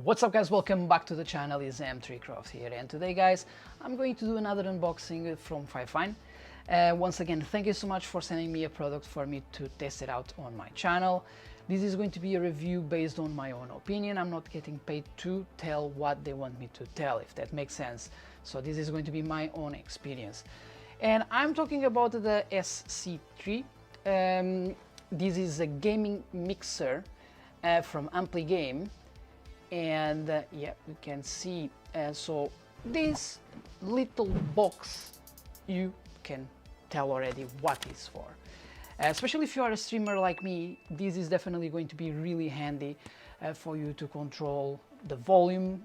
What's up guys, welcome back to the channel. It's M3Croft here, and today guys I'm going to do another unboxing from FIFINE. Once again, thank you so much for sending me a product for me to test it out on my channel. This is going to be a review based on my own opinion. I'm not getting paid to tell what they want me to tell, if that makes sense. So this is going to be my own experience. And I'm talking about the SC3. This is a gaming mixer from AmpliGame. And yeah, you can see, so this little box you can tell already what it's for. Especially if you are a streamer like me, this is definitely going to be really handy for you to control the volume,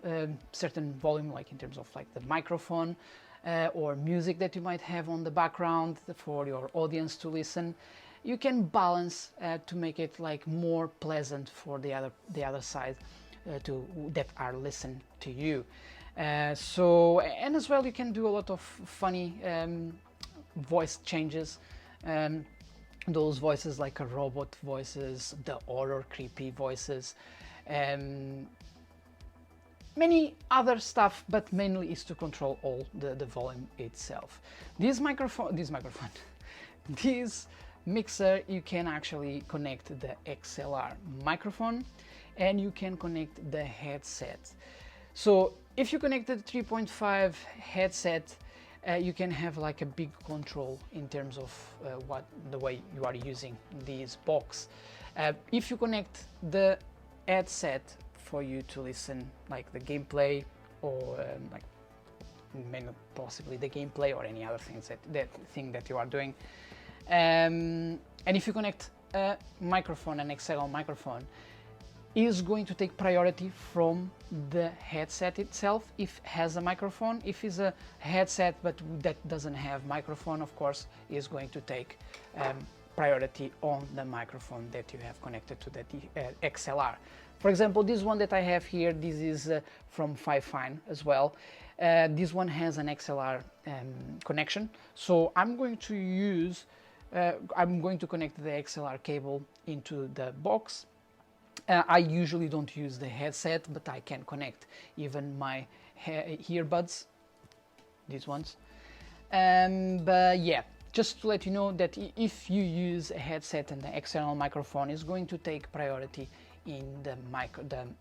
certain volume, like in terms of like the microphone or music that you might have on the background for your audience to listen. You can balance to make it like more pleasant for the other side that are listening to you. So, and as well you can do a lot of funny voice changes, those voices like a robot voices, the horror creepy voices, many other stuff, but mainly is to control all the volume itself. This mixer, you can actually connect the XLR microphone and you can connect the headset. So if you connect the 3.5 headset, you can have like a big control in terms of the way you are using this box. If you connect the headset for you to listen like the gameplay or possibly the gameplay or any other things that you are doing, and if you connect a microphone, an XLR microphone, is going to take priority from the headset itself if it has a microphone. If it's a headset but that doesn't have microphone, of course is going to take priority on the microphone that you have connected to the XLR. For example, this one that I have here, this is from FIFINE as well. This one has an XLR connection, so I'm going to connect the XLR cable into the box. I usually don't use the headset, but I can connect even my earbuds, these ones. But yeah, just to let you know that if you use a headset and the external microphone is going to take priority in the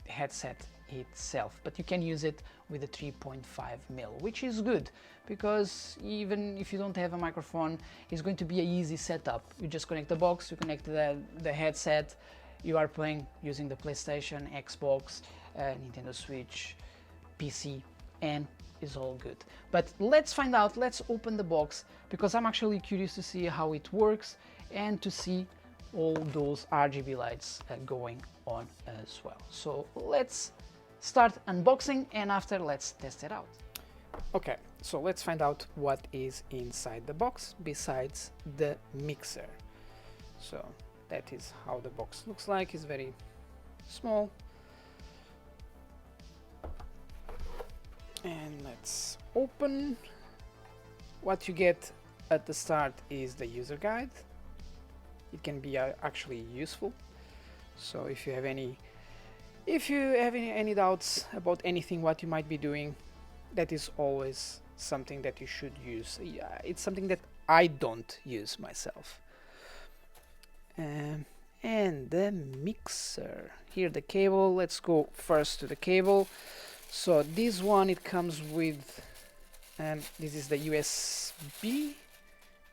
headset itself, but you can use it with a 3.5mm, which is good because even if you don't have a microphone, it's going to be an easy setup. You just connect the box, you connect the headset. You are playing using the PlayStation, Xbox, Nintendo Switch, PC, and it's all good. But let's find out, let's open the box, because I'm actually curious to see how it works and to see all those RGB lights going on as well. So let's start unboxing, and after let's test it out. Okay, so let's find out what is inside the box besides the mixer. So that is how the box looks like. It's very small. And let's open. What you get at the start is the user guide. It can be actually useful. So if you have any doubts about anything what you might be doing, that is always something that you should use. Yeah, it's something that I don't use myself. And the mixer, here the cable. Let's go first to the cable. So this one, it comes with this is the USB.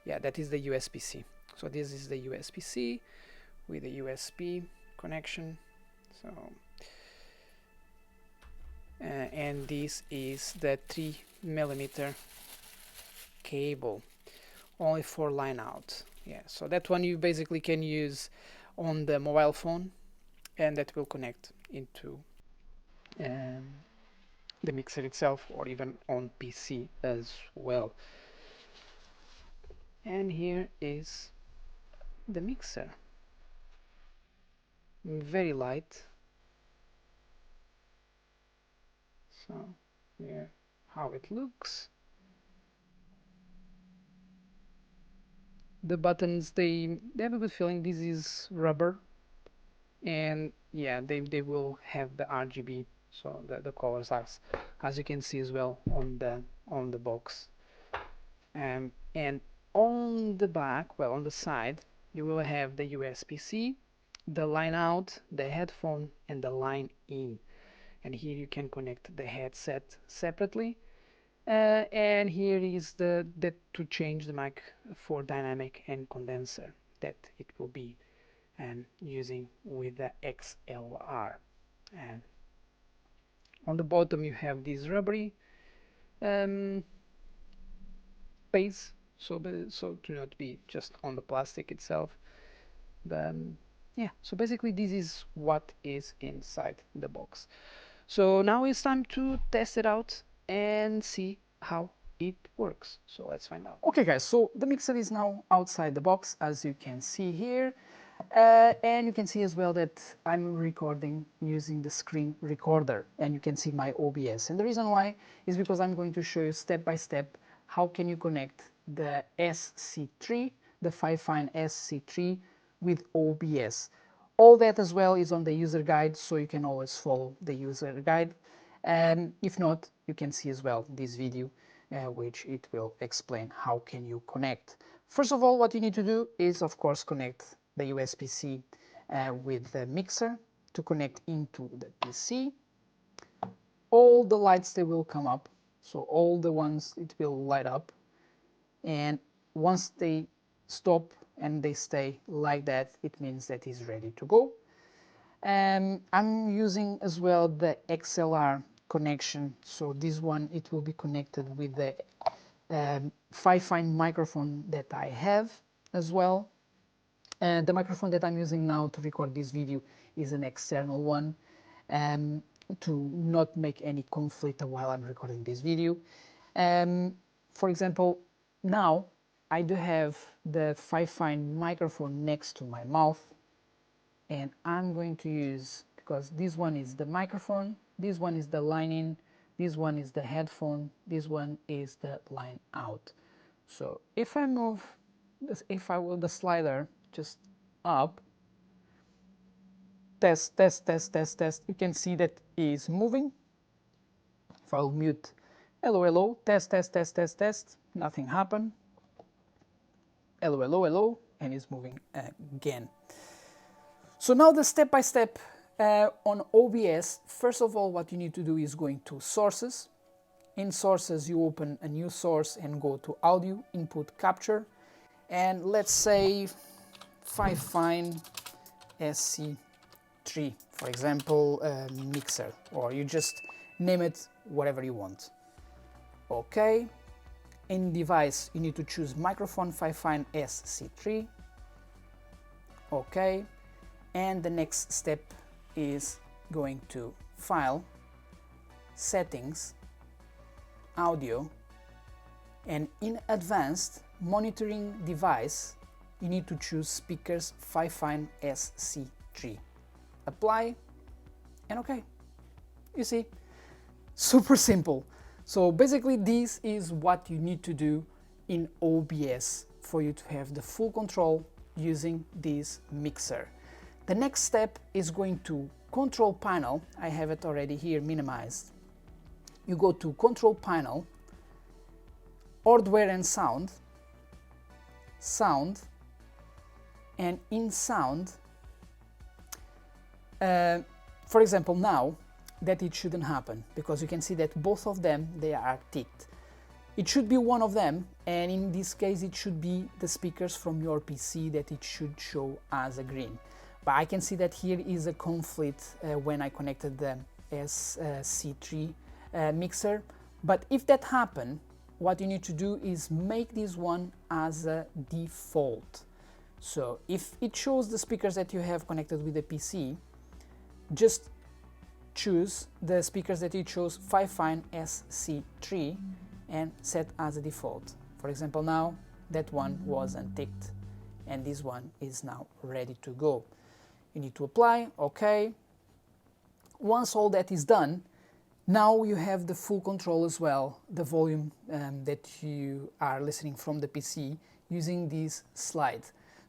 Yeah, that is the USB-C. So this is the USB-C with the USB connection. So and this is the 3mm cable, only for line out. Yeah, so that one you basically can use on the mobile phone, and that will connect into the mixer itself, or even on PC as well. And here is the mixer, very light. So here how it looks. The buttons, they have a good feeling. This is rubber, and yeah, they will have the RGB So the colors are, as you can see as well on the box. And on the back, well, on the side, you will have the USB-C, the line out, the headphone, and the line in. And here you can connect the headset separately. And here is the to change the mic for dynamic and condenser that it will be using with the XLR. And on the bottom you have this rubbery base, so to not be just on the plastic itself. Yeah, so basically this is what is inside the box. So now it's time to test it out and see how it works. So let's find out. Okay guys, so the mixer is now outside the box, as you can see here. And you can see as well that I'm recording using the screen recorder, and you can see my OBS. And the reason why is because I'm going to show you step by step how can you connect the SC3, the FIFINE SC3 with OBS. All that as well is on the user guide, so you can always follow the user guide. And if not, you can see as well this video, which it will explain how can you connect. First of all, what you need to do is, of course, connect the USB-C with the mixer to connect into the PC. All the lights, they will come up, so all the ones, it will light up, and once they stop and they stay like that, it means that it's ready to go. I'm using as well the XLR connection, so this one, it will be connected with the FIFINE microphone that I have as well. And the microphone that I'm using now to record this video is an external one, to not make any conflict while I'm recording this video. For example, now I do have the FIFINE microphone next to my mouth, and I'm going to use, because this one is the microphone, this one is the line in, this one is the headphone, this one is the line out. So if I move this, if I will the slider just up, test, you can see that is moving. If I'll mute, hello, test, nothing happened. Hello, and it's moving again. So now the step-by-step on OBS. First of all, what you need to do is going to sources. In sources, you open a new source and go to audio, input capture, and let's say FIFINE SC3, for example, mixer, or you just name it whatever you want. Okay. In device, you need to choose microphone FIFINE SC3. Okay. And the next step is going to File, Settings, Audio, and in Advanced Monitoring Device, you need to choose Speakers FIFINE SC3. Apply, and okay. You see, super simple. So basically this is what you need to do in OBS for you to have the full control using this mixer. The next step is going to Control Panel. I have it already here minimized. You go to Control Panel, Hardware and Sound, Sound, and in Sound, for example, now that it shouldn't happen, because you can see that both of them, they are ticked. It should be one of them, and in this case it should be the speakers from your PC that it should show as a green. But I can see that here is a conflict when I connected the SC3 mixer. But if that happened, what you need to do is make this one as a default. So if it shows the speakers that you have connected with the PC, just choose the speakers that it shows FIFINE SC3 and set as a default. For example, now that one was unticked and this one is now ready to go. You need to apply, okay. Once all that is done, now you have the full control as well, the volume that you are listening from the PC using this slide.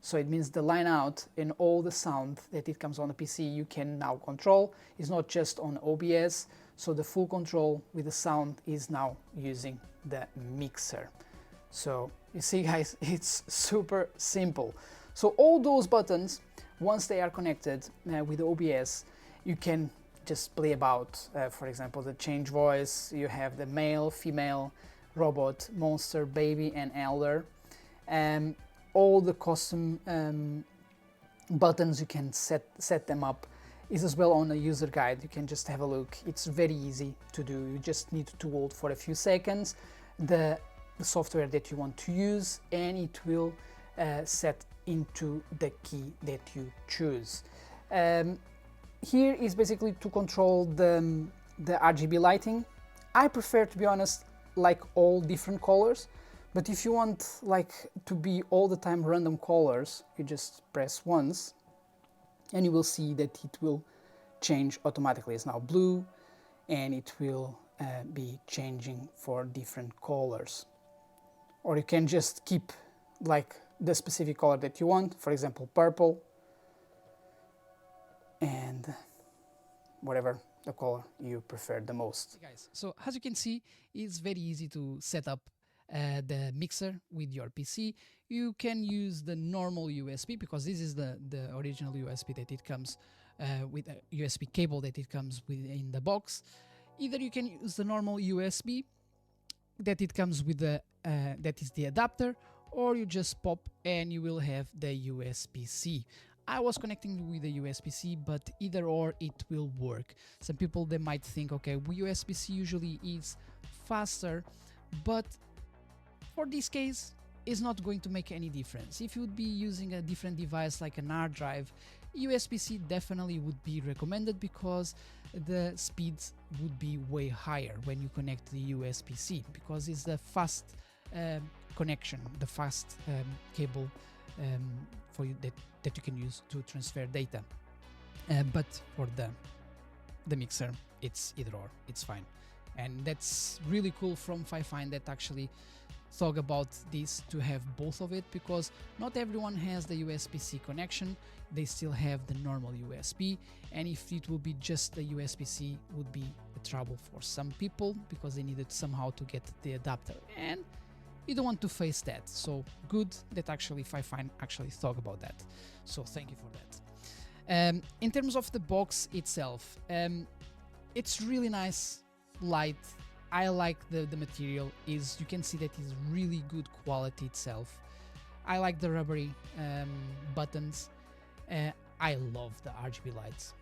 So it means the line out and all the sound that it comes on the PC you can now control. It's not just on OBS, so the full control with the sound is now using the mixer. So you see guys, it's super simple. So all those buttons, once they are connected with OBS, you can just play about, for example, the change voice. You have the male, female, robot, monster, baby and elder. All the custom buttons, you can set them up, is as well on a user guide. You can just have a look. It's very easy to do. You just need to hold for a few seconds the software that you want to use, and it will set into the key that you choose. Here is basically to control the RGB lighting. I prefer, to be honest, like all different colors. But if you want like to be all the time random colors, you just press once and you will see that it will change automatically. It's now blue and it will be changing for different colors. Or you can just keep like the specific color that you want, for example purple, and whatever the color you prefer the most. Hey guys, so as you can see, it's very easy to set up the mixer with your PC. You can use the normal USB, because this is the original USB that it comes with a USB cable that it comes with in the box. Either you can use the normal USB that it comes with the that is the adapter, or you just pop and you will have the USB-C. I was connecting with the USB-C, but either or it will work. Some people, they might think, okay, USB-C usually is faster, but for this case, it's not going to make any difference. If you would be using a different device like an hard drive, USB-C definitely would be recommended, because the speeds would be way higher when you connect the USB-C, because it's the fast connection, the fast cable for you that you can use to transfer data. But for the mixer, it's either or, it's fine. And that's really cool from FIFINE that actually thought about this, to have both of it, because not everyone has the USB-C connection. They still have the normal USB, and if it will be just the USB-C, would be a trouble for some people, because they needed somehow to get the adapter, and you don't want to face that. So good that actually FIFINE actually thought about that, so thank you for that. In terms of the box itself, it's really nice, light. I like the material. Is, you can see that is really good quality itself. I like the rubbery buttons. I love the RGB lights,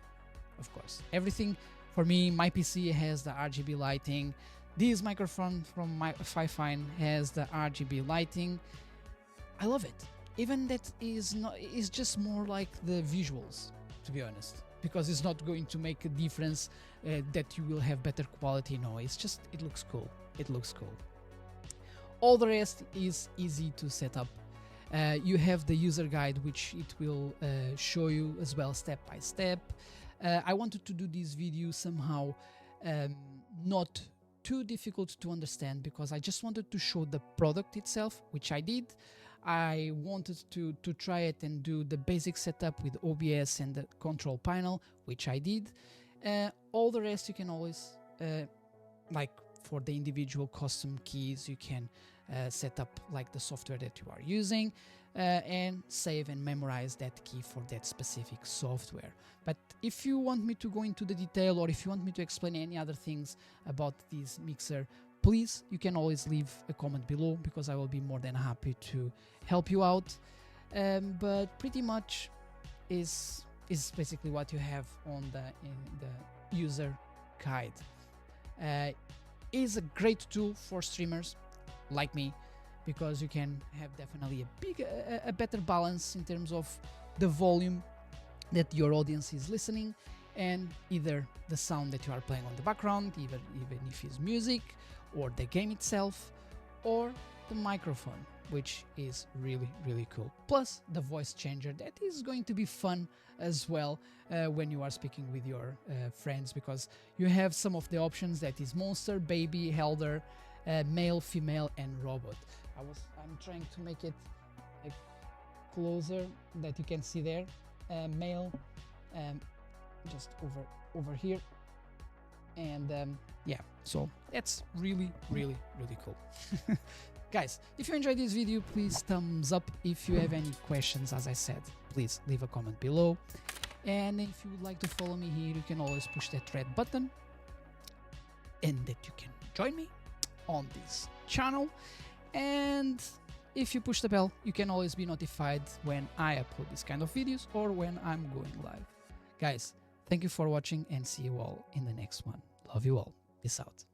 of course. Everything for me, my PC has the RGB lighting. This microphone from my FIFINE has the RGB lighting. I love it. Even that is just more like the visuals, to be honest, because it's not going to make a difference that you will have better quality. No, it's just, it looks cool. It looks cool. All the rest is easy to set up. You have the user guide, which it will show you as well step by step. I wanted to do this video somehow not too difficult to understand, because I just wanted to show the product itself, which I did. I wanted to try it and do the basic setup with OBS and the control panel, which I did. All the rest you can always, like for the individual custom keys, you can set up like the software that you are using and save and memorize that key for that specific software. But if you want me to go into the detail, or if you want me to explain any other things about this mixer, please, you can always leave a comment below, because I will be more than happy to help you out. But pretty much is basically what you have on in the user guide. Is a great tool for streamers like me, because you can have definitely a better balance in terms of the volume that your audience is listening, and either the sound that you are playing on the background, even if it's music, or the game itself, or the microphone, which is really cool. Plus the voice changer, that is going to be fun as well when you are speaking with your friends, because you have some of the options, that is monster, baby, elder, male, female and robot. I'm trying to make it closer that you can see there, male, just over here, and yeah, so that's really cool. Guys, if you enjoyed this video, please thumbs up. If you have any questions, as I said, please leave a comment below. And if you would like to follow me here, you can always push that red button, and that you can join me on this channel. And if you push the bell, you can always be notified when I upload this kind of videos or when I'm going live. Guys, thank you for watching, and see you all in the next one. Love you all. Peace out.